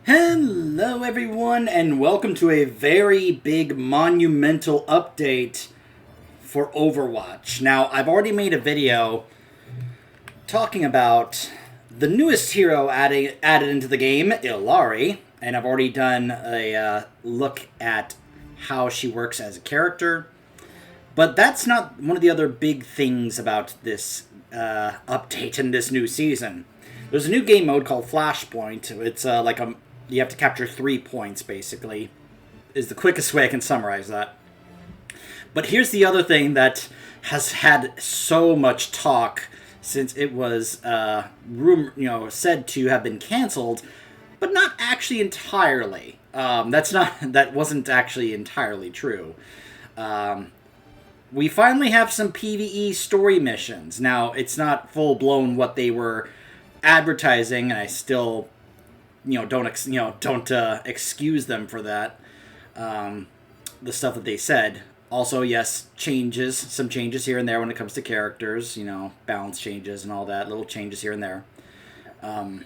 Hello everyone and welcome to a very big monumental update for Overwatch. Now, I've already made a video talking about the newest hero added into the game, Illari, and I've already done a look at how she works as a character. But that's not one of the other big things about this update in this new season. There's a new game mode called Flashpoint. It's you have to capture 3 points, basically, is the quickest way I can summarize that. But here's the other thing that has had so much talk since it was said to have been canceled, but not actually entirely. That wasn't actually entirely true. We finally have some PVE story missions. Now, it's not full-blown what they were advertising, and I still don't excuse them for that. The stuff that they said. Also, yes, some changes here and there when it comes to characters. Balance changes and all that, little changes here and there. And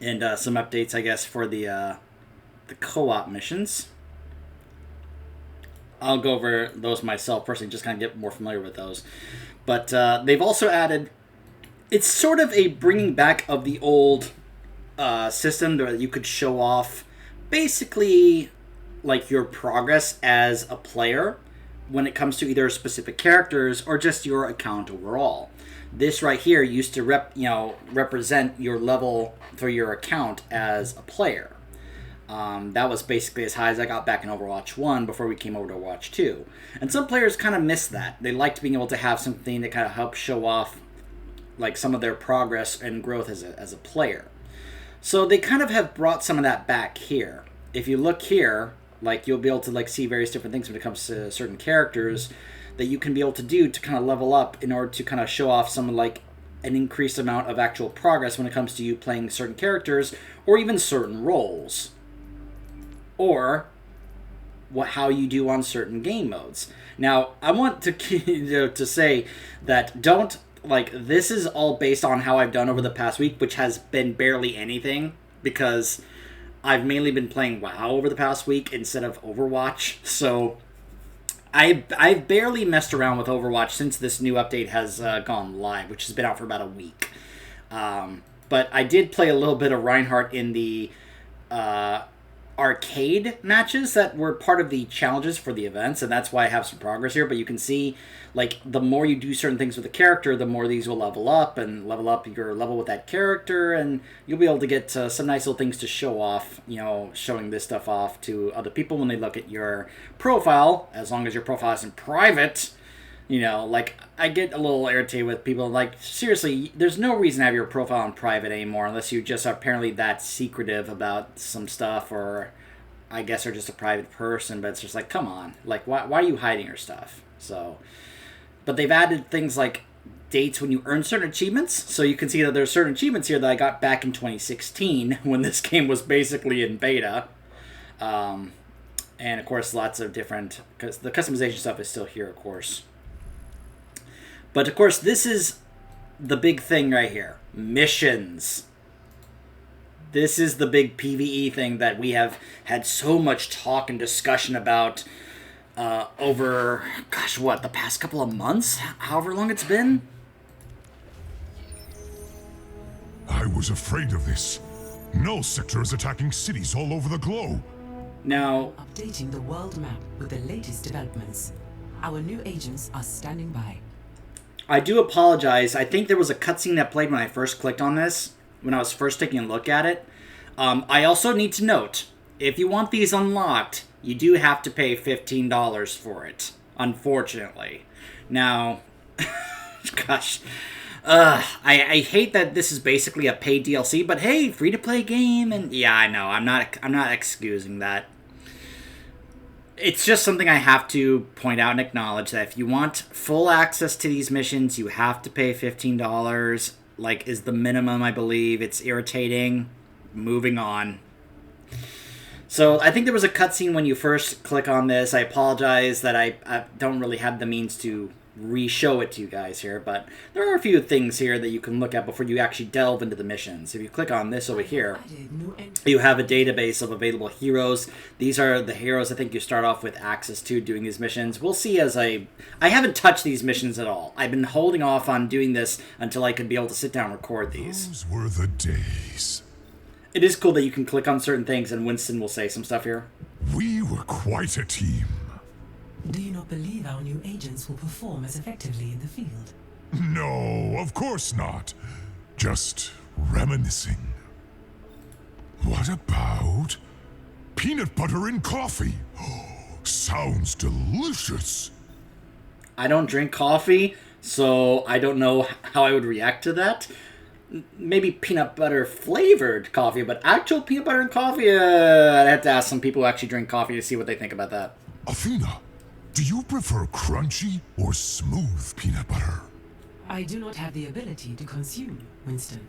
some updates, I guess, for the co-op missions. I'll go over those myself personally, just kind of get more familiar with those. But they've also added, it's sort of a bringing back of the old system that you could show off basically like your progress as a player when it comes to either specific characters or just your account overall. This right here used to represent your level for your account as a player. That was basically as high as I got back in Overwatch 1 before we came over to Overwatch 2. And some players kind of miss that. They liked being able to have something that kind of helps show off like some of their progress and growth as a player. So they kind of have brought some of that back here. If you look here, you'll be able to see various different things when it comes to certain characters that you can be able to do to kind of level up in order to kind of show off some an increased amount of actual progress when it comes to you playing certain characters or even certain roles. Or how you do on certain game modes. Now, I want to say that this is all based on how I've done over the past week, which has been barely anything, because I've mainly been playing WoW over the past week instead of Overwatch. So I've barely messed around with Overwatch since this new update has gone live, which has been out for about a week. But I did play a little bit of Reinhardt in the arcade matches that were part of the challenges for the events, and that's why I have some progress here. But you can see, the more you do certain things with the character, the more these will level up your level with that character, and you'll be able to get some nice little things to show off, showing this stuff off to other people when they look at your profile, as long as your profile isn't private. I get a little irritated with people, seriously, there's no reason to have your profile on private anymore unless you just are apparently that secretive about some stuff, or I guess are just a private person, but it's just come on. Why are you hiding your stuff? But they've added things like dates when you earn certain achievements, so you can see that there's certain achievements here that I got back in 2016 when this game was basically in beta. And of course, lots of different, because the customization stuff is still here, of course. But, of course, this is the big thing right here. Missions. This is the big PvE thing that we have had so much talk and discussion about over, the past couple of months? However long it's been? I was afraid of this. Null sector is attacking cities all over the globe. Now, updating the world map with the latest developments. Our new agents are standing by. I do apologize. I think there was a cutscene that played when I first clicked on this, when I was first taking a look at it. I also need to note, if you want these unlocked, you do have to pay $15 for it, unfortunately. Now, gosh, I hate that this is basically a paid DLC, but hey, free-to-play game, and yeah, I know, I'm not excusing that. It's just something I have to point out and acknowledge that if you want full access to these missions, you have to pay $15, is the minimum, I believe. It's irritating. Moving on. So I think there was a cutscene when you first click on this. I apologize that I don't really have the means to re-show it to you guys here, but there are a few things here that you can look at before you actually delve into the missions. If you click on this over here, you have a database of available heroes. These are the heroes I think you start off with access to doing these missions. We'll see as I haven't touched these missions at all. I've been holding off on doing this until I could be able to sit down and record these. Those were the days. It is cool that you can click on certain things and Winston will say some stuff here. We were quite a team. Do you not believe our new agents will perform as effectively in the field? No, of course not. Just reminiscing. What about peanut butter and coffee? Sounds delicious. I don't drink coffee, so I don't know how I would react to that. Maybe peanut butter flavored coffee, but actual peanut butter and coffee, I'd have to ask some people who actually drink coffee to see what they think about that. Athena, do you prefer crunchy or smooth peanut butter? I do not have the ability to consume, Winston.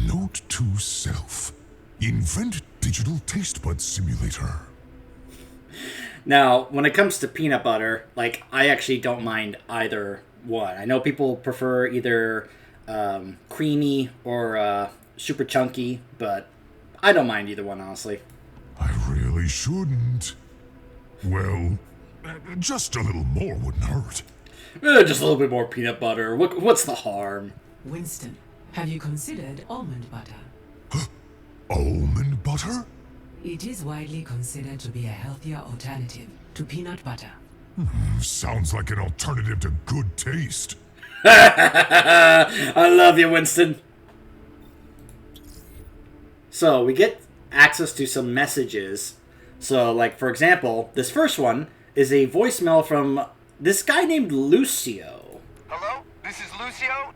Note to self. Invent digital taste bud simulator. Now, when it comes to peanut butter, like, I actually don't mind either one. I know people prefer either creamy or super chunky, but I don't mind either one, honestly. I really shouldn't. Well, just a little more wouldn't hurt. Just a little bit more peanut butter. What's the harm? Winston, have you considered almond butter? Almond butter? It is widely considered to be a healthier alternative to peanut butter. Sounds like an alternative to good taste. I love you, Winston. So, we get access to some messages. So, like, for example, this first one is a voicemail from this guy named Lucio. Hello, this is Lucio,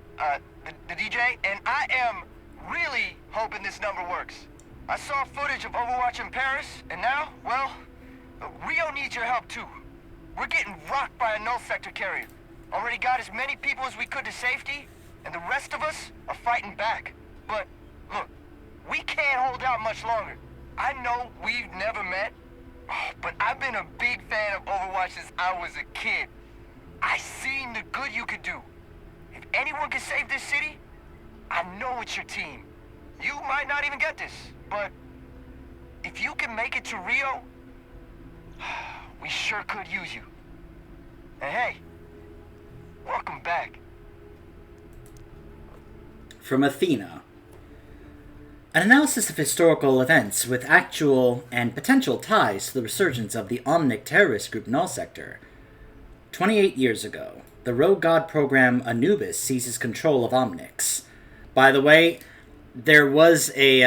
the DJ, and I am really hoping this number works. I saw footage of Overwatch in Paris, and now, well, Rio needs your help too. We're getting rocked by a null sector carrier. Already got as many people as we could to safety, and the rest of us are fighting back. But, look, we can't hold out much longer. I know we've never met, but I've been a big fan of Overwatch since I was a kid. I seen the good you could do. If anyone can save this city, I know it's your team. You might not even get this, but if you can make it to Rio, we sure could use you. And hey, welcome back. From Athena. An analysis of historical events with actual and potential ties to the resurgence of the Omnic terrorist group Null Sector. 28 years ago, the rogue god program Anubis seizes control of Omnics. By the way, there was a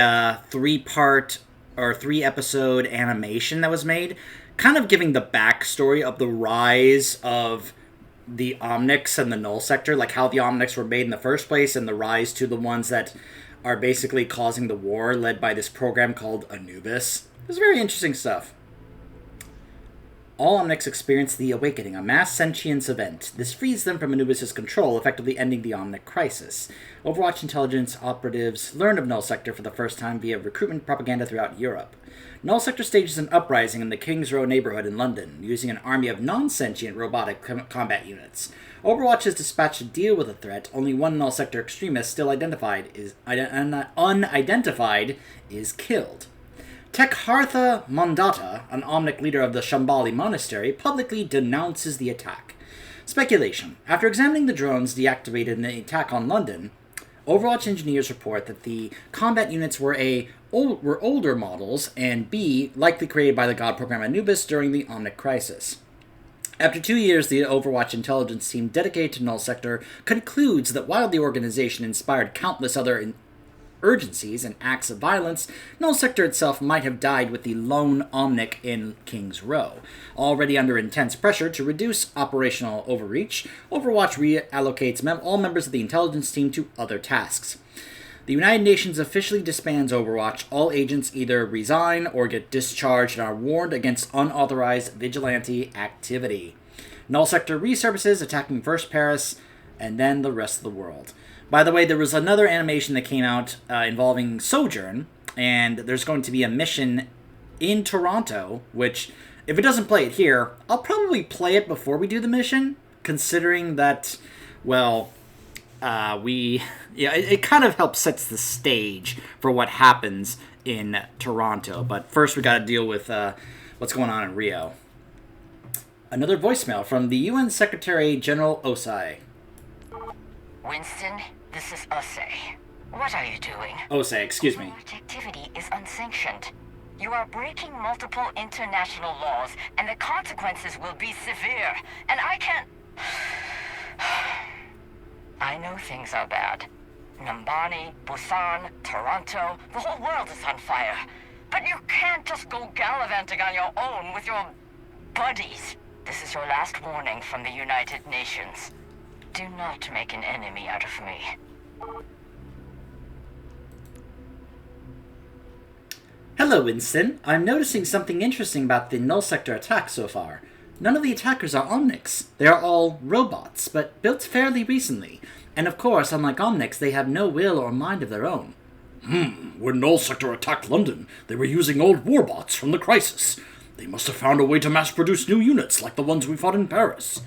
3-part or 3-episode animation that was made, kind of giving the backstory of the rise of the Omnics and the Null Sector, like how the Omnics were made in the first place and the rise to the ones that are basically causing the war led by this program called Anubis. It was very interesting stuff. All Omnics experience the Awakening, a mass sentience event. This frees them from Anubis' control, effectively ending the Omnic crisis. Overwatch intelligence operatives learn of Null Sector for the first time via recruitment propaganda throughout Europe. Null Sector stages an uprising in the King's Row neighborhood in London, using an army of non-sentient robotic combat units. Overwatch is dispatched to deal with the threat. Only one Null Sector extremist still unidentified is killed. Tekhartha Mandata, an Omnic leader of the Shambhali Monastery, publicly denounces the attack. Speculation. After examining the drones deactivated in the attack on London, Overwatch engineers report that the combat units were older models, and B, likely created by the god program Anubis during the Omnic crisis. After 2 years, the Overwatch intelligence team dedicated to Null Sector concludes that while the organization inspired countless other urgencies and acts of violence, Null Sector itself might have died with the lone Omnic in King's Row. Already under intense pressure to reduce operational overreach, Overwatch reallocates all members of the intelligence team to other tasks. The United Nations officially disbands Overwatch. All agents either resign or get discharged and are warned against unauthorized vigilante activity. Null Sector resurfaces, attacking first Paris and then the rest of the world. By the way, there was another animation that came out involving Sojourn, and there's going to be a mission in Toronto, which, if it doesn't play it here, I'll probably play it before we do the mission, considering that, well, it kind of helps sets the stage for what happens in Toronto. But first, we got to deal with what's going on in Rio. Another voicemail from the UN Secretary General Osei. Winston, this is Osei. What are you doing? Osei, excuse me. Overwatch activity is unsanctioned. You are breaking multiple international laws, and the consequences will be severe. And I can't... I know things are bad. Numbani, Busan, Toronto, the whole world is on fire. But you can't just go gallivanting on your own with your buddies. This is your last warning from the United Nations. Do not make an enemy out of me. Hello, Winston. I'm noticing something interesting about the Null Sector attack so far. None of the attackers are Omnics. They are all robots, but built fairly recently. And of course, unlike Omnics, they have no will or mind of their own. When Null Sector attacked London, they were using old warbots from the Crisis. They must have found a way to mass-produce new units like the ones we fought in Paris.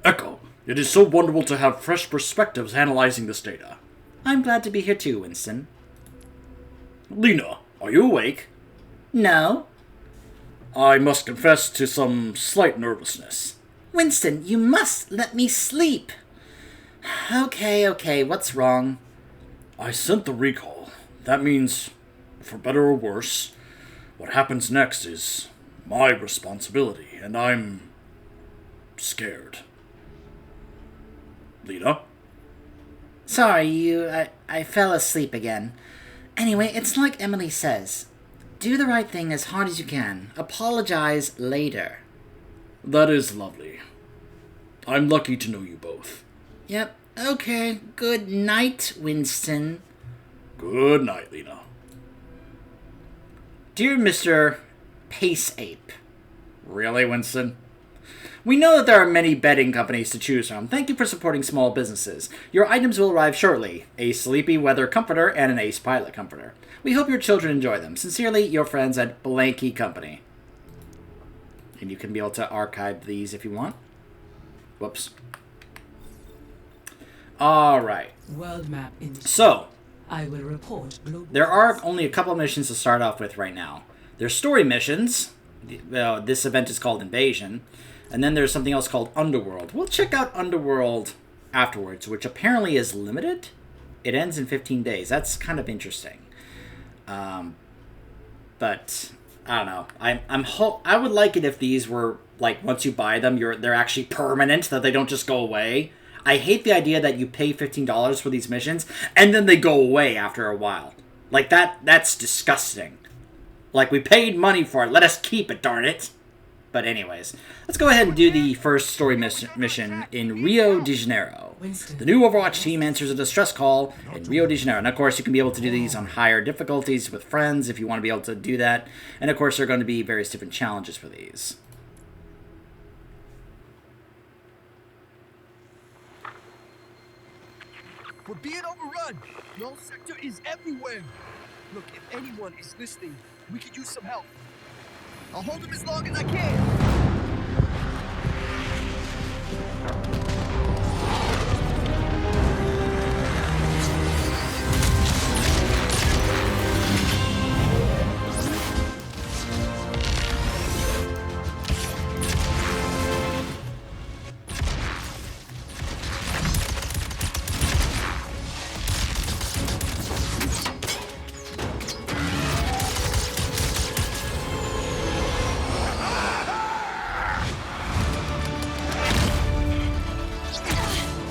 Echo, it is so wonderful to have fresh perspectives analyzing this data. I'm glad to be here too, Winston. Lena, are you awake? No. I must confess to some slight nervousness. Winston, you must let me sleep. Okay, what's wrong? I sent the recall. That means, for better or worse, what happens next is my responsibility, and I'm scared. Lena? Sorry, I fell asleep again. Anyway, it's like Emily says. Do the right thing as hard as you can. Apologize later. That is lovely. I'm lucky to know you both. Yep, okay. Good night, Winston. Good night, Lena. Dear Mr. Pace Ape. Really, Winston? We know that there are many bedding companies to choose from. Thank you for supporting small businesses. Your items will arrive shortly. A Sleepy Weather Comforter and an Ace Pilot Comforter. We hope your children enjoy them. Sincerely, your friends at Blanky Company. And you can be able to archive these if you want. Whoops. Alright. World map in. So, I will report global. there are only a couple of missions to start off with right now. There's story missions. This event is called Invasion. And then there's something else called Underworld. We'll check out Underworld afterwards, which apparently is limited. It ends in 15 days. That's kind of interesting. But I don't know. I would like it if these were like once you buy them, they're actually permanent, that they don't just go away. I hate the idea that you pay $15 for these missions and then they go away after a while. Like that's disgusting. Like, we paid money for it. Let us keep it, darn it. But anyways, let's go ahead and do the first story mission in Rio de Janeiro. The new Overwatch team answers a distress call in Rio de Janeiro. And of course, you can be able to do these on higher difficulties with friends if you want to be able to do that. And of course, there are going to be various different challenges for these. We're being overrun. Null Sector is everywhere. Look, if anyone is listening, we could use some help. I'll hold them as long as I can.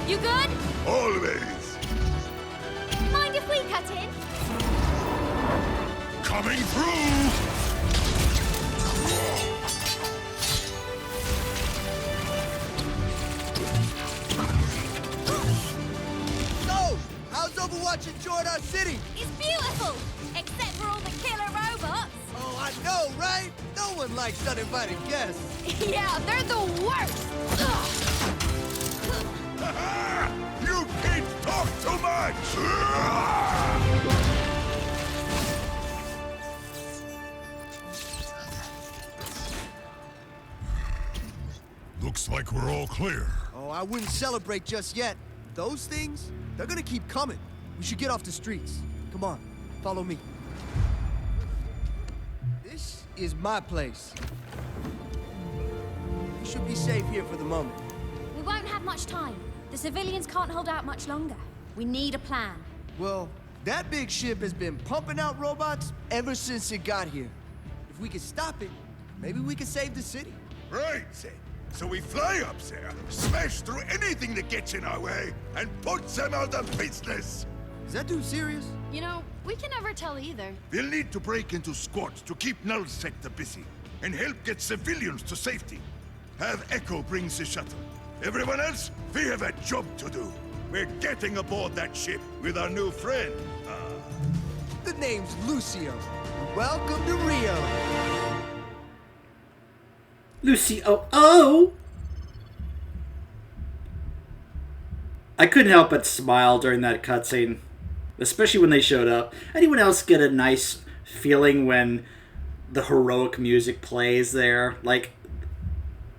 You good? Always. Mind if we cut in? Coming through! So, how's Overwatch in Jordan City? It's beautiful! Except for all the killer robots! Oh, I know, right? No one likes uninvited guests. Yeah, they're the worst! Ugh. You kids talk too much! Looks like we're all clear. Oh, I wouldn't celebrate just yet. Those things, they're gonna keep coming. We should get off the streets. Come on, follow me. This is my place. We should be safe here for the moment. We won't have much time. The civilians can't hold out much longer. We need a plan. Well, that big ship has been pumping out robots ever since it got here. If we can stop it, maybe we can save the city. Right, then. So we fly up there, smash through anything that gets in our way, and put them out of business. Is that dude serious? You know, we can never tell either. We'll need to break into squads to keep Null Sector busy, and help get civilians to safety. Have Echo bring the shuttle. Everyone else, we have a job to do. We're getting aboard that ship with our new friend. The name's Lucio. Welcome to Rio. Lucio. Oh! I couldn't help but smile during that cutscene, especially when they showed up. Anyone else get a nice feeling when the heroic music plays there? Like,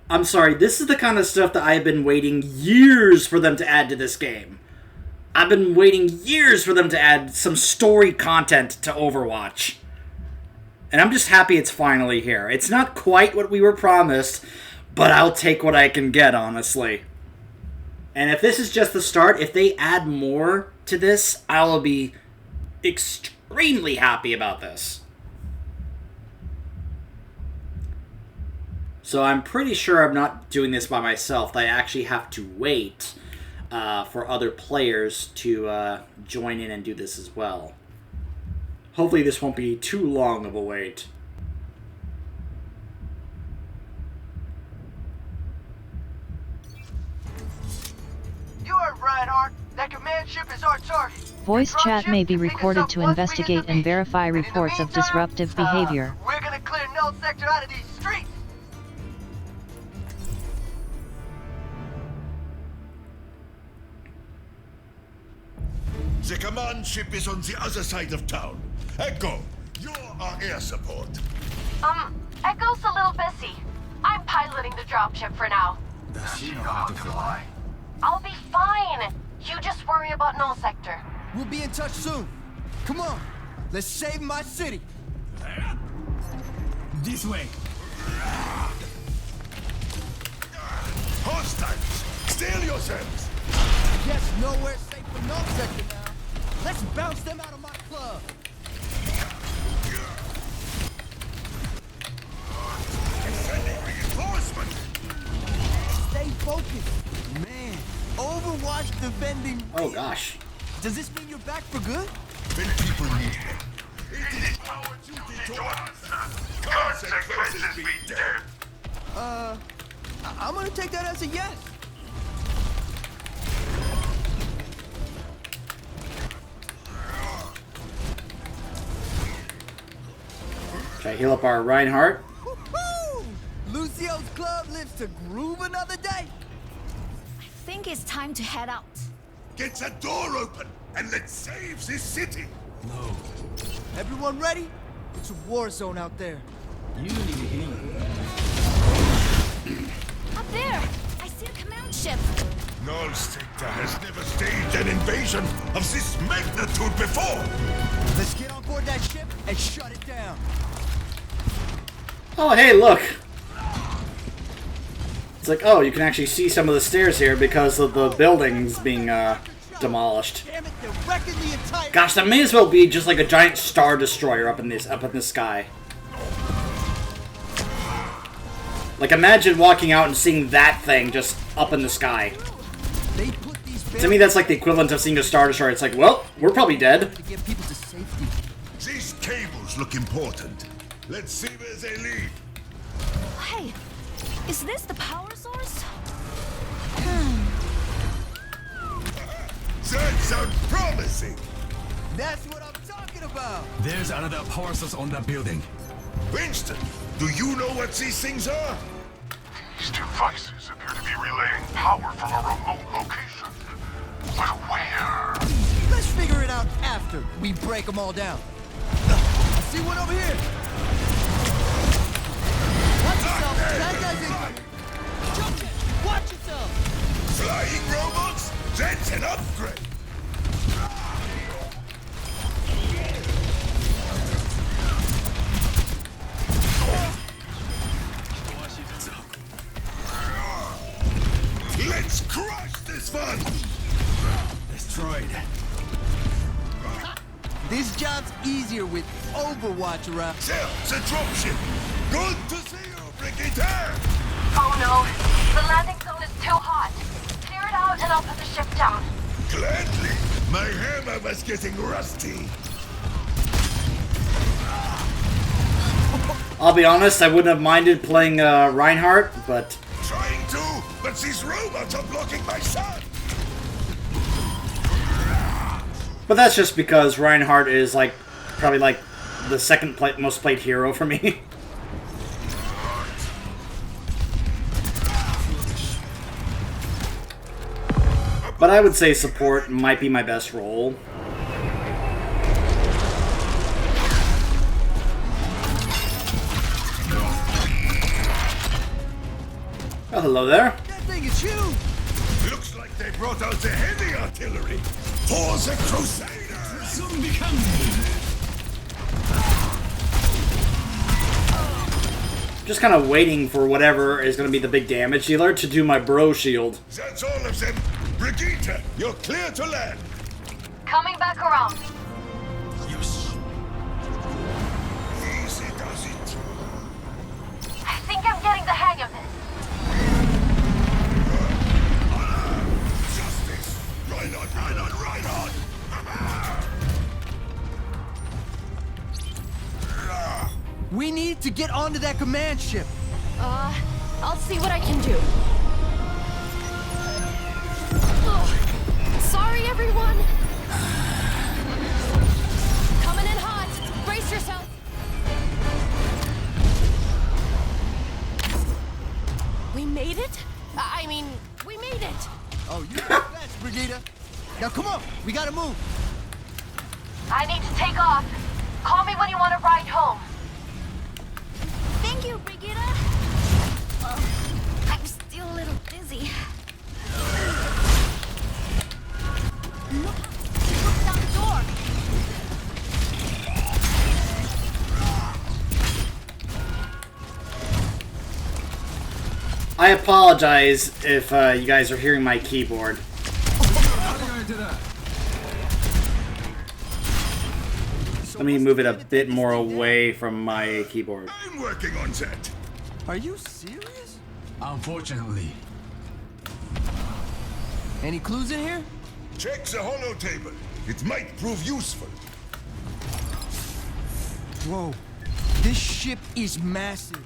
I'm sorry, this is the kind of stuff that I've been waiting years for them to add to this game. I've been waiting years for them to add some story content to Overwatch. And I'm just happy it's finally here. It's not quite what we were promised, but I'll take what I can get, honestly. And if this is just the start, if they add more to this, I will be extremely happy about this. So I'm pretty sure I'm not doing this by myself. I actually have to wait for other players to join in and do this as well. Hopefully this won't be too long of a wait. You heard Reinhardt. That command ship is our target. Voice Drop chat ship may be picks recorded up to once we investigate hit the and beach. verify And in the reports of meantime, disruptive behavior. We're gonna clear Null Sector out of these streets. The command ship is on the other side of town. Echo, you're our air support. Echo's a little busy. I'm piloting the dropship for now. Does she know how to fly? I'll be fine. You just worry about Null Sector. We'll be in touch soon. Come on, let's save my city. This way. Hostiles, steel yourselves. Guess nowhere safe for Null Sector now. Let's bounce them out of my club. Sending reinforcements. Stay focused. Man, Overwatch defending. Oh gosh. Does this mean you're back for good? When people need help, it is our duty to answer. Consequences be damned. I'm gonna take that as a yes. Okay, heal up our Reinhardt. Woo-hoo! Lucio's club lives to groove another day. I think it's time to head out. Get the door open and let's save this city. No. Everyone ready? It's a war zone out there. You need to heal. Up there! I see a command ship. Null Sector has never staged an invasion of this magnitude before. Let's get on board that ship and shut it down. Oh, hey, look. It's like, oh, you can actually see some of the stairs here because of the buildings being demolished. Damn it, they're wrecking the entire. Gosh, that may as well be just like a giant star destroyer up in the sky. Like, imagine walking out and seeing that thing just up in the sky. They put these To me, that's like the equivalent of seeing a star destroyer. It's like, well, we're probably dead. to get people to safety. These cables look important. Let's see where they lead. Hey, is this the power source? That sounds promising. That's what I'm talking about. There's another power source on that building. Winston, do you know what these things are? These devices appear to be relaying power from a remote location. But where? Let's figure it out after we break them all down. I see one over here. Watch yourself. That guy's incoming. Jump it. Watch yourself. Flying robots? That's an upgrade! Let's crush this one! Destroyed. This job's easier with Overwatch around. Shell, it's a dropship! Good to see you, Brigitte! Oh no, the landing zone is too hot. Clear it out and I'll put the ship down. Gladly! My hammer was getting rusty. I'll be honest, I wouldn't have minded playing Reinhardt, but... Trying to, but these robots are blocking my sun! But that's just because Reinhardt is, like, probably, like, the second most played hero for me. But I would say support might be my best role. Oh, hello there. That thing is huge. Looks like they brought out the heavy artillery. For the Crusaders! Soon become. Just kind of waiting for whatever is going to be the big damage dealer to do my bro shield. That's all of them. Brigitte, you're clear to land. Coming back around. Yes. Easy does it. I think I'm getting the hang of this. Justice! Right on, right on, right on! We need to get onto that command ship. I'll see what I can do. Sorry, everyone. Coming in hot. Brace yourself. We made it? I mean, we made it. Oh, you fast, Brigitte. Now come on, we gotta move. I need to take off. Call me when you want to ride home. Thank you, Brigitte. I'm still a little dizzy. Look down the door. I apologize if you guys are hearing my keyboard. Let me move it a bit more away from my keyboard. I'm working on that. Are you serious? Unfortunately. Any clues in here? Check the holo table. It might prove useful. Whoa, this ship is massive.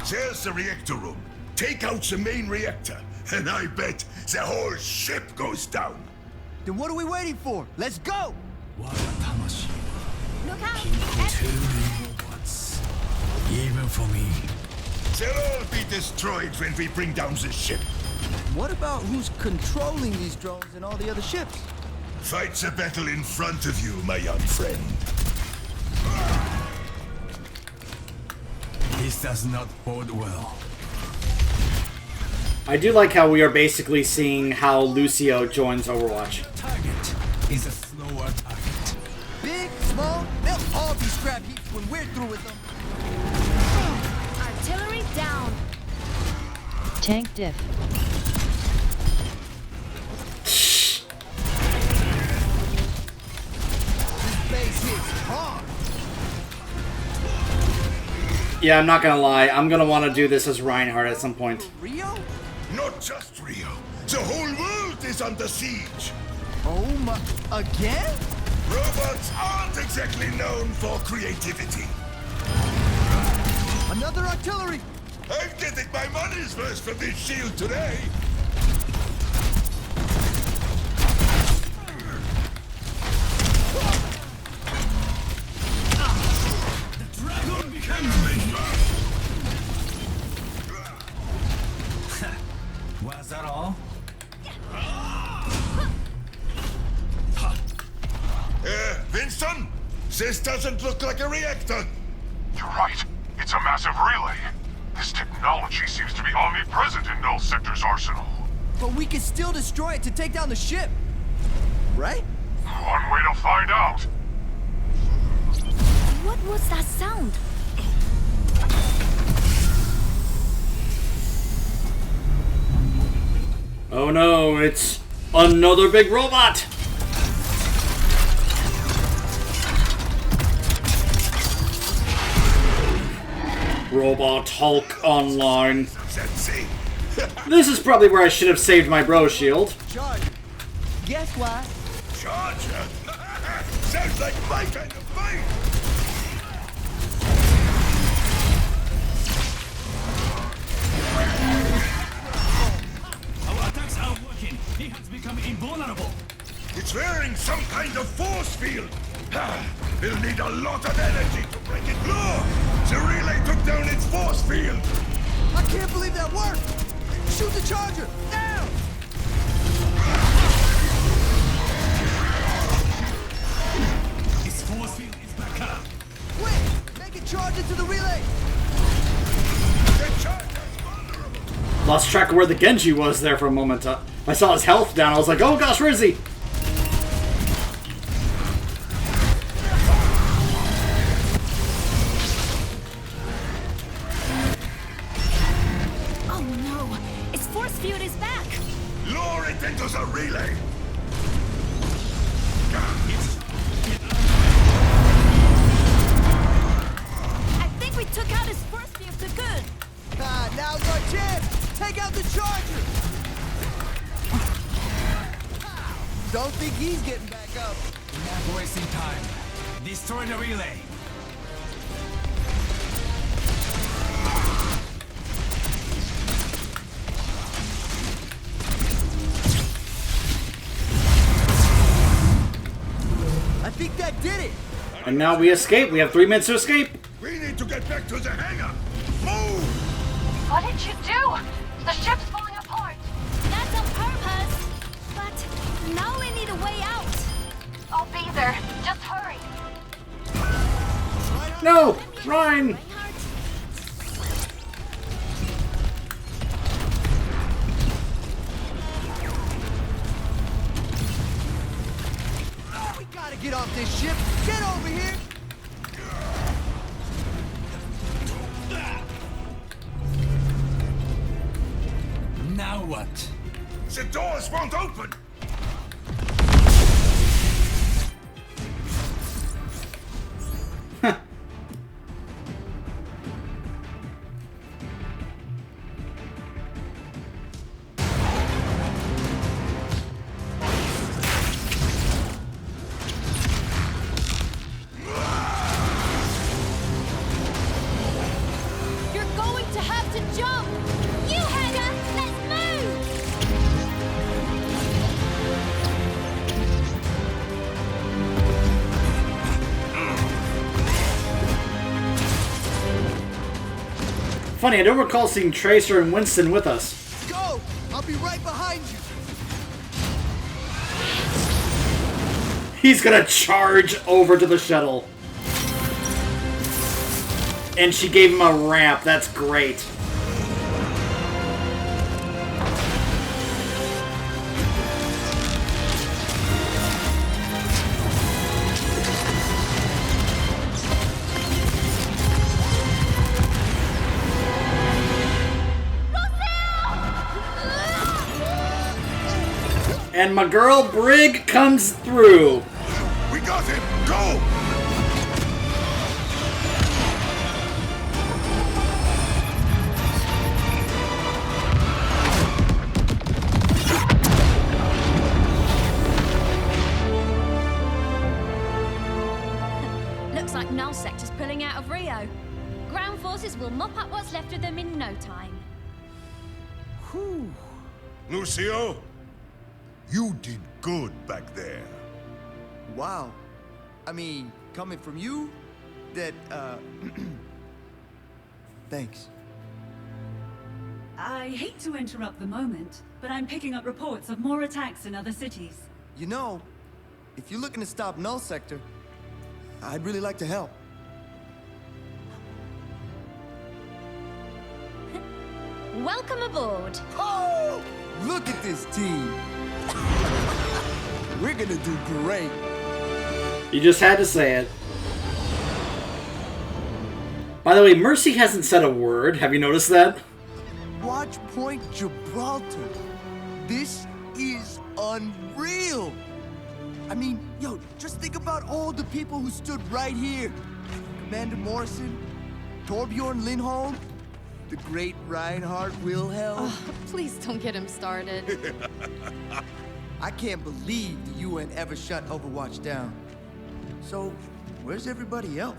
There's the reactor room. Take out the main reactor, and I bet the whole ship goes down. Then what are we waiting for? Let's go! Look out. Too many robots. Even for me. They'll all be destroyed when we bring down the ship. What about who's controlling these drones and all the other ships? Fight the battle in front of you, my young friend. This does not bode well. I do like how we are basically seeing how Lucio joins Overwatch. Target is a slower target. Big, small, they'll all be scrap heaps when we're through with them. Artillery down. Tank diff. This base hits hard. Yeah, I'm not gonna lie. I'm gonna want to do this as Reinhardt at some point. Rio? Not just Rio. The whole world is under siege. Oh my, again? Robots aren't exactly known for creativity. Another artillery! I'm getting my money's worth from this shield today. The dragon becomes me. Was that all? Winston? This doesn't look like a reactor. You're right. It's a massive relay. This technology seems to be omnipresent in Null Sector's arsenal. But we can still destroy it to take down the ship. Right? One way to find out. What was that sound? Oh no, it's another big robot! Robot Hulk Online. This is probably where I should have saved my bro shield. Charger. Guess what? Charger? Sounds like my kind of fight! Our attacks are working. He has become invulnerable. It's wearing some kind of force field! We'll need a lot of energy to break it. Look! The relay took down its force field! I can't believe that worked! Shoot the charger! Now! His force field is back up. Quick! Make it charge into the relay! The charger's vulnerable! Lost track of where the Genji was there for a moment. I saw his health down. I was like, oh gosh, where is he? Oh no! Its force field is back! Lure it into the relay! I think we took out its force field for good! Ah, now's our chance! Take out the charger! Don't think he's getting back up. Not wasting time. Destroy the relay. I think that did it! And now we escape. We have 3 minutes to escape. We need to get back to the hangar! Move! What did you do? The ship's falling apart. That's on purpose! But now we need a way out! I'll be there. Just hurry. No! Ryan! Reinhardt? We gotta get off this ship! Get over here! Now what? The doors won't open! You're going to have to jump! You, Hannah! Let's move! Funny, I don't recall seeing Tracer and Winston with us. Go! I'll be right behind you! He's gonna charge over to the shuttle. And she gave him a ramp. That's great. And my girl Brig comes through. We got him! Go! Looks like Null Sector's pulling out of Rio. Ground forces will mop up what's left of them in no time. Whew. Lucio, you did good back there. Wow. I mean, coming from you, that, thanks. I hate to interrupt the moment, but I'm picking up reports of more attacks in other cities. You know, if you're looking to stop Null Sector, I'd really like to help. Welcome aboard. Oh! Look at this team. We're gonna do great. You just had to say it. By the way, Mercy hasn't said a word. Have you noticed that? Watch Point Gibraltar. This is unreal. I mean, yo, just think about all the people who stood right here. Commander Morrison, Torbjorn Lindholm, the great Reinhard Wilhelm. Oh, please don't get him started. I can't believe the UN ever shut Overwatch down. So, where's everybody else?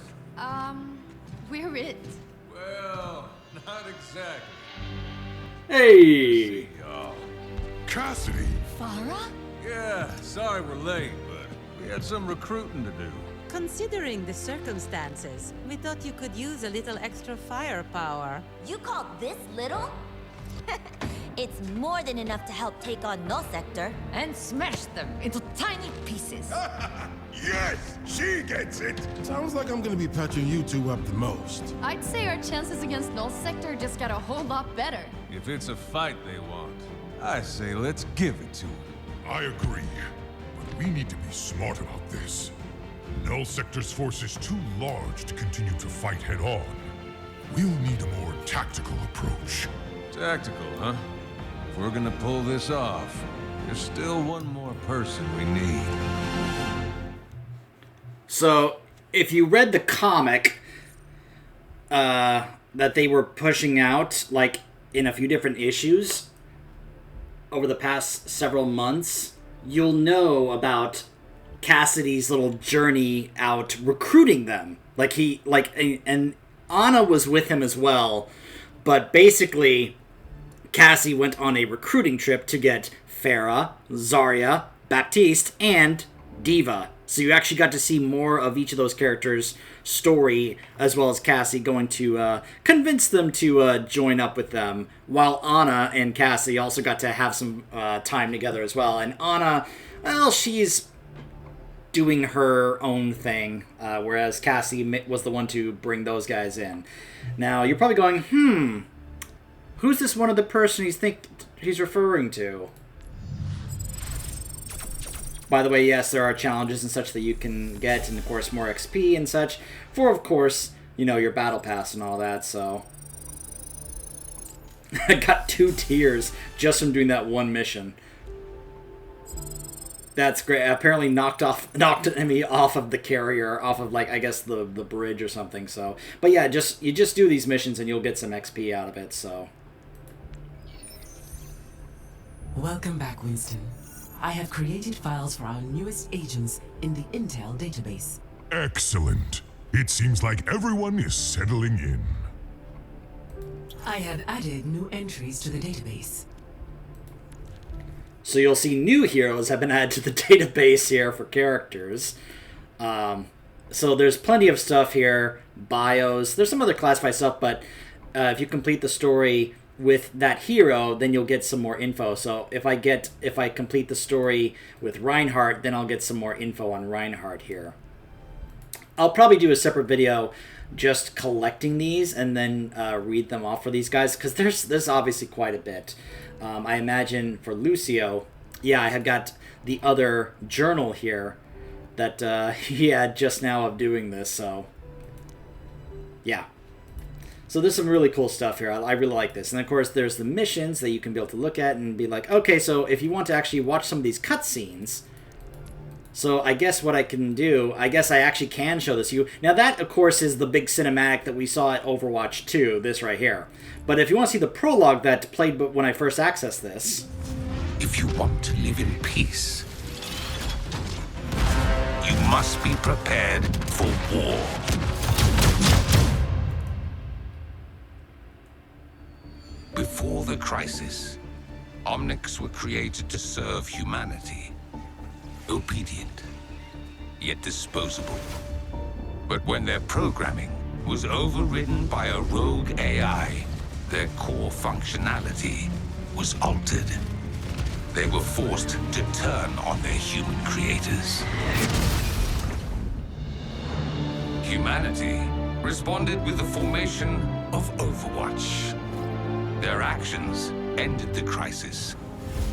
We're it. Well, not exactly. Hey! Cassidy! Farah? Yeah, sorry we're late, but we had some recruiting to do. Considering the circumstances, we thought you could use a little extra firepower. You call this little? It's more than enough to help take on Null Sector. And smash them into tiny pieces. Yes, she gets it. Sounds like I'm gonna be patching you two up the most. I'd say our chances against Null Sector just got a whole lot better. If it's a fight they want, I say let's give it to them. I agree, but we need to be smart about this. Null Sector's force is too large to continue to fight head-on. We'll need a more tactical approach. Tactical, huh? If we're gonna pull this off, there's still one more person we need. So, if you read the comic that they were pushing out, like, in a few different issues over the past several months, you'll know about Cassidy's little journey out recruiting them. And Anna was with him as well, but basically Cassie went on a recruiting trip to get Farah, Zarya, Baptiste, and Diva. So you actually got to see more of each of those characters' story, as well as Cassie going to convince them to join up with them, while Anna and Cassie also got to have some time together as well. And Anna, well, she's doing her own thing, whereas Cassie was the one to bring those guys in. Now, you're probably going, who's this one other person he's referring to? By the way, yes, there are challenges and such that you can get, and of course more XP and such, for of course, your battle pass and all that, so. I got 2 tiers just from doing that one mission. That's great. Apparently knocked me off of the carrier, off of, like, I guess the bridge or something, so. But yeah, you just do these missions and you'll get some XP out of it, so. Welcome back, Winston. I have created files for our newest agents in the Intel database. Excellent. It seems like everyone is settling in. I have added new entries to the database. So you'll see new heroes have been added to the database here for characters. So there's plenty of stuff here. Bios. There's some other classified stuff, but if you complete the story with that hero, then you'll get some more info. So if I complete the story with Reinhardt, then I'll get some more info on Reinhardt here. I'll probably do a separate video just collecting these and then read them off for these guys, because there's obviously quite a bit. I imagine for Lucio, yeah, I had got the other journal here that he had just now of doing this, so yeah. So there's some really cool stuff here. I really like this. And of course, there's the missions that you can be able to look at and be like, okay, so if you want to actually watch some of these cutscenes, so I guess what I can do, I guess I actually can show this to you. Now that, of course, is the big cinematic that we saw at Overwatch 2, this right here. But if you want to see the prologue that played when I first accessed this. If you want to live in peace, you must be prepared for war. Before the crisis, Omnics were created to serve humanity. Obedient, yet disposable. But when their programming was overridden by a rogue AI, their core functionality was altered. They were forced to turn on their human creators. Humanity responded with the formation of Overwatch. Their actions ended the crisis,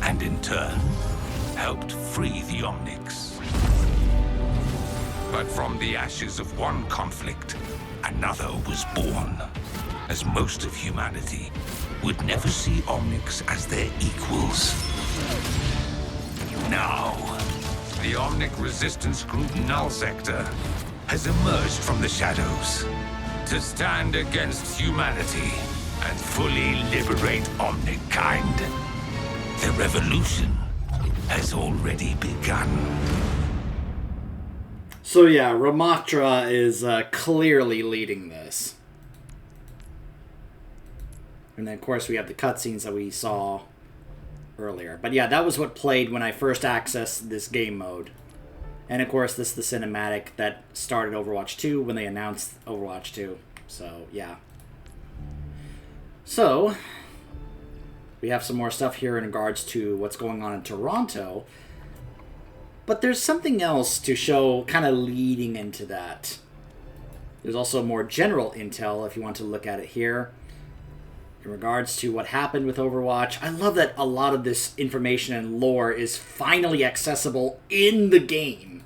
and in turn, helped free the Omnics. But from the ashes of one conflict, another was born, as most of humanity would never see Omnics as their equals. Now, the Omnic resistance group Null Sector has emerged from the shadows to stand against humanity and fully liberate Omnic kind. The revolution has already begun. So yeah, Ramatra is clearly leading this. And then, of course, we have the cutscenes that we saw earlier. But yeah, that was what played when I first accessed this game mode. And of course, this is the cinematic that started Overwatch 2 when they announced Overwatch 2. So, yeah. So, we have some more stuff here in regards to what's going on in Toronto. But there's something else to show kind of leading into that. There's also more general intel if you want to look at it here. In regards to what happened with Overwatch, I love that a lot of this information and lore is finally accessible in the game.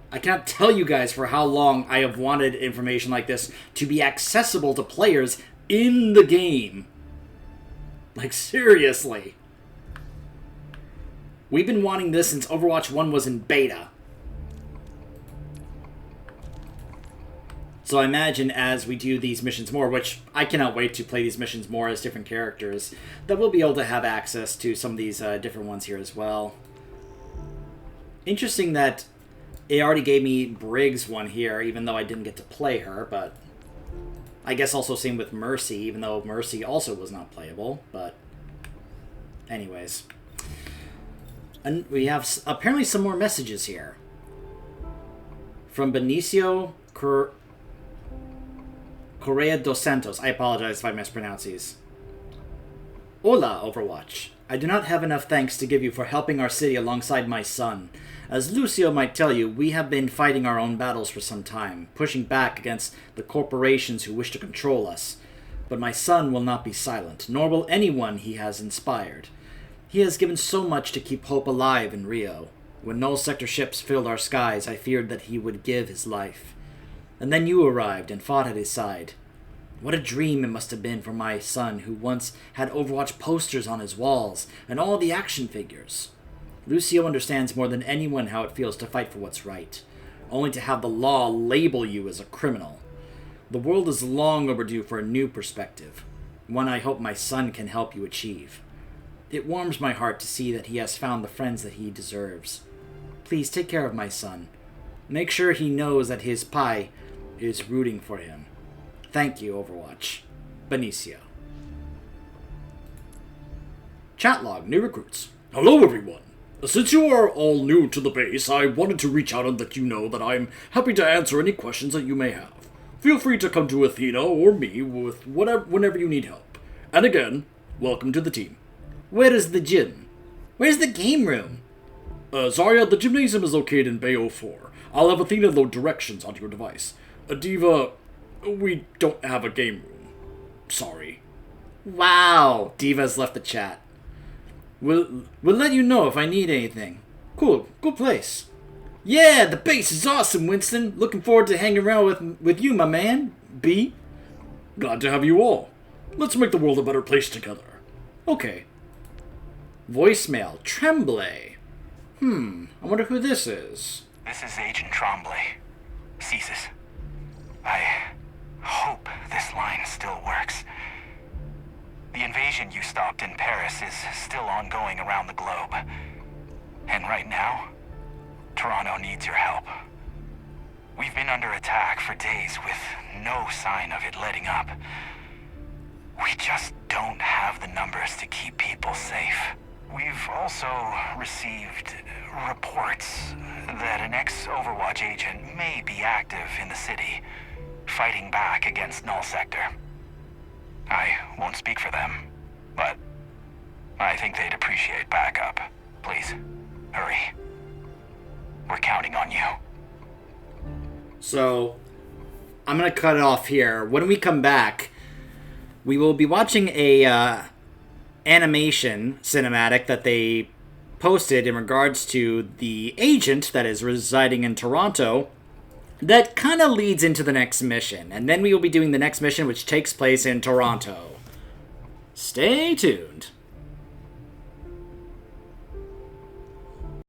I cannot tell you guys for how long I have wanted information like this to be accessible to players in the game. Like, seriously. We've been wanting this since Overwatch 1 was in beta. So I imagine as we do these missions more, which I cannot wait to play these missions more as different characters, that we'll be able to have access to some of these different ones here as well. Interesting that it already gave me Briggs one here, even though I didn't get to play her, but I guess also same with Mercy, even though Mercy also was not playable, but anyways. And we have apparently some more messages here. From Benicio Correa dos Santos. I apologize if I mispronounce these. Hola, Overwatch. I do not have enough thanks to give you for helping our city alongside my son. As Lucio might tell you, we have been fighting our own battles for some time, pushing back against the corporations who wish to control us. But my son will not be silent, nor will anyone he has inspired. He has given so much to keep hope alive in Rio. When Null Sector ships filled our skies, I feared that he would give his life. And then you arrived and fought at his side. What a dream it must have been for my son, who once had Overwatch posters on his walls, and all the action figures. Lucio understands more than anyone how it feels to fight for what's right, only to have the law label you as a criminal. The world is long overdue for a new perspective, one I hope my son can help you achieve. It warms my heart to see that he has found the friends that he deserves. Please take care of my son. Make sure he knows that his pai is rooting for him. Thank you, Overwatch. Benicio. Chat log, new recruits. Hello, everyone. Since you are all new to the base, I wanted to reach out and let you know that I'm happy to answer any questions that you may have. Feel free to come to Athena or me with whenever you need help. And again, welcome to the team. Where is the gym? Where's the game room? Zarya, the gymnasium is located in Bay 04. I'll have Athena load directions onto your device. Diva, we don't have a game room. Sorry. Wow, Diva's left the chat. We'll let you know if I need anything. Cool, good place. Yeah, the base is awesome, Winston. Looking forward to hanging around with you, my man. B. Glad to have you all. Let's make the world a better place together. Okay. Voicemail, Tremblay. I wonder who this is. This is Agent Tremblay. Ceases. I hope this line still works. The invasion you stopped in Paris is still ongoing around the globe. And right now, Toronto needs your help. We've been under attack for days with no sign of it letting up. We just don't have the numbers to keep people safe. We've also received reports that an ex-Overwatch agent may be active in the city, fighting back against Null Sector. I won't speak for them, but I think they'd appreciate backup. Please, hurry. We're counting on you. So, I'm going to cut it off here. When we come back, we will be watching a animation cinematic that they posted in regards to the agent that is residing in Toronto that kind of leads into the next mission. And then we will be doing the next mission, which takes place in Toronto. Stay tuned.